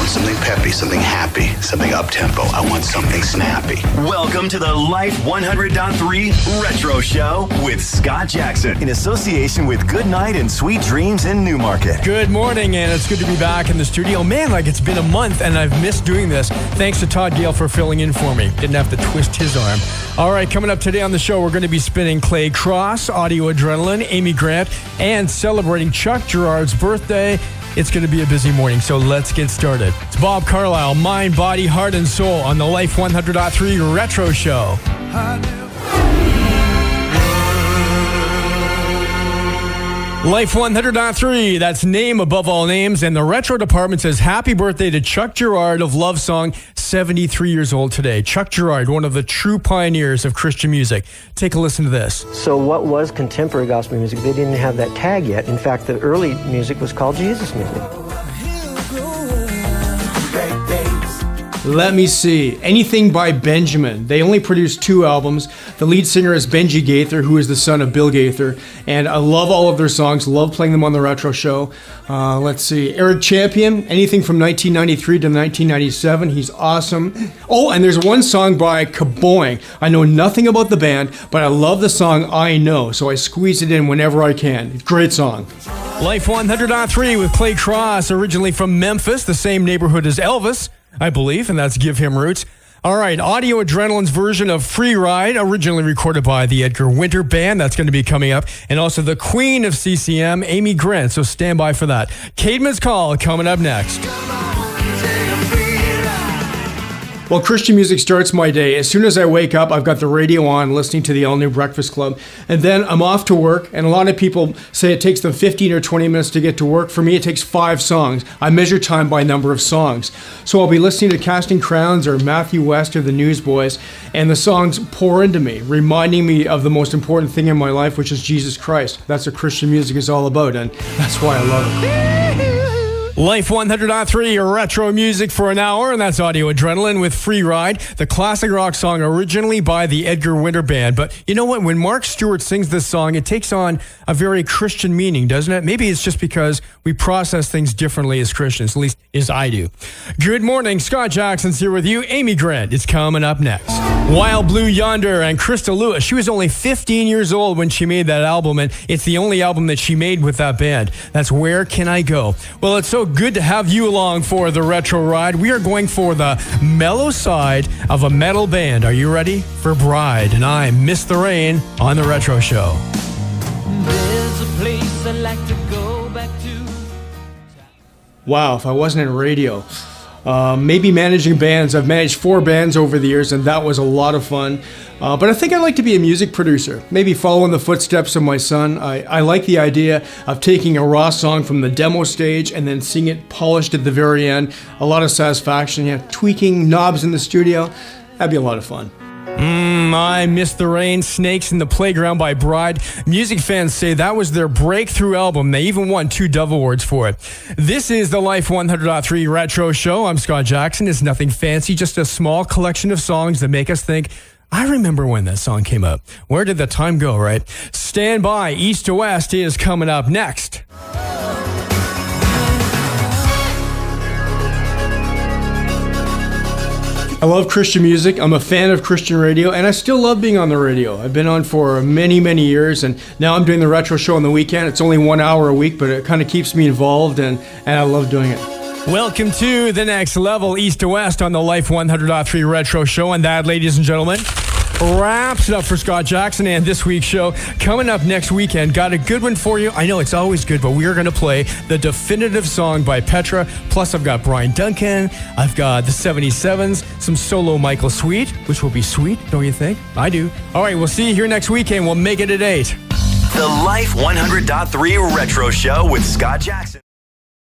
want something peppy, something happy, something up-tempo. I want something snappy. Welcome to the Life 100.3 Retro Show with Scott Jackson in association with Goodnight and Sweet Dreams in Newmarket. Good morning, and it's good to be back in the studio. Man, like it's been a month, and I've missed doing this. Thanks to Todd Gale for filling in for me. Didn't have to twist his arm. All right, coming up today on the show, we're going to be spinning Clay Cross, Audio Adrenaline, Amy Grant, and celebrating Chuck Girard's birthday. It's going to be a busy morning, so let's get started. It's Bob Carlisle, Mind, Body, Heart, and Soul on the Life 100.3 Retro Show. Life 100.3, that's name above all names, and the Retro Department says happy birthday to Chuck Girard of Love Song, 73 years old today. Chuck Girard, one of the true pioneers of Christian music. Take a listen to this. So what was contemporary gospel music? They didn't have that tag yet. In fact, the early music was called Jesus music. Let me see. Anything by Benjamin. They only produced 2 albums. The lead singer is Benji Gaither, who is the son of Bill Gaither. And I love all of their songs. Love playing them on the Retro Show. Let's see. Eric Champion. Anything from 1993 to 1997. He's awesome. Oh, and there's one song by Kaboing. I know nothing about the band, but I love the song I Know. So I squeeze it in whenever I can. Great song. Life 100.3 with Clay Cross, originally from Memphis, the same neighborhood as Elvis, I believe, and that's Give Him Roots. All right, Audio Adrenaline's version of Free Ride, originally recorded by the Edgar Winter Band. That's going to be coming up. And also the Queen of CCM, Amy Grant. So stand by for that. Caedmon's Call coming up next. Well, Christian music starts my day. As soon as I wake up, I've got the radio on, listening to the All New Breakfast Club. And then I'm off to work. And a lot of people say it takes them 15 or 20 minutes to get to work. For me, it takes 5 songs. I measure time by number of songs. So I'll be listening to Casting Crowns or Matthew West or the Newsboys. And the songs pour into me, reminding me of the most important thing in my life, which is Jesus Christ. That's what Christian music is all about. And that's why I love it. Life 100.3 retro music for an hour, and that's Audio Adrenaline with Free Ride, the classic rock song originally by the Edgar Winter Band. But you know what? When Mark Stewart sings this song, it takes on a very Christian meaning, doesn't it? Maybe it's just because we process things differently as Christians, at least as I do. Good morning. Scott Jackson's here with you. Amy Grant is coming up next. Wild Blue Yonder and Krista Lewis. She was only 15 years old when she made that album, and it's the only album that she made with that band. That's Where Can I Go? Well, it's so good to have you along for the Retro Ride. We are going for the mellow side of a metal band. Are you ready? For Bride, and I Miss the Rain on the Retro Show. There's a place I like to go back to. Wow, if I wasn't in radio. Maybe managing bands. I've managed 4 bands over the years, and that was a lot of fun. But I think I'd like to be a music producer, maybe follow in the footsteps of my son. I like the idea of taking a raw song from the demo stage and then seeing it polished at the very end. A lot of satisfaction, tweaking knobs in the studio. That'd be a lot of fun. I Miss the Rain, Snakes in the Playground by Bride. Music fans say that was their breakthrough album. They even won 2 Dove Awards for it. This is the Life 100.3 Retro Show. I'm Scott Jackson. It's nothing fancy, just a small collection of songs that make us think, I remember when that song came up. Where did the time go, right? Stand by. East to West is coming up next. I love Christian music. I'm a fan of Christian radio, and I still love being on the radio. I've been on for many, many years, and now I'm doing the Retro Show on the weekend. It's only 1 hour a week, but it kind of keeps me involved, and I love doing it. Welcome to the next level, East to West on the Life 100.3 Retro Show, and that, ladies and gentlemen, wraps it up for Scott Jackson and this week's show. Coming up next weekend, got a good one for you. I know it's always good, but we are going to play the definitive song by Petra. Plus, I've got Brian Duncan. I've got the 77s, some solo Michael Sweet, which will be sweet, don't you think? I do. All right, we'll see you here next weekend. We'll make it at 8. The Life 100.3 Retro Show with Scott Jackson.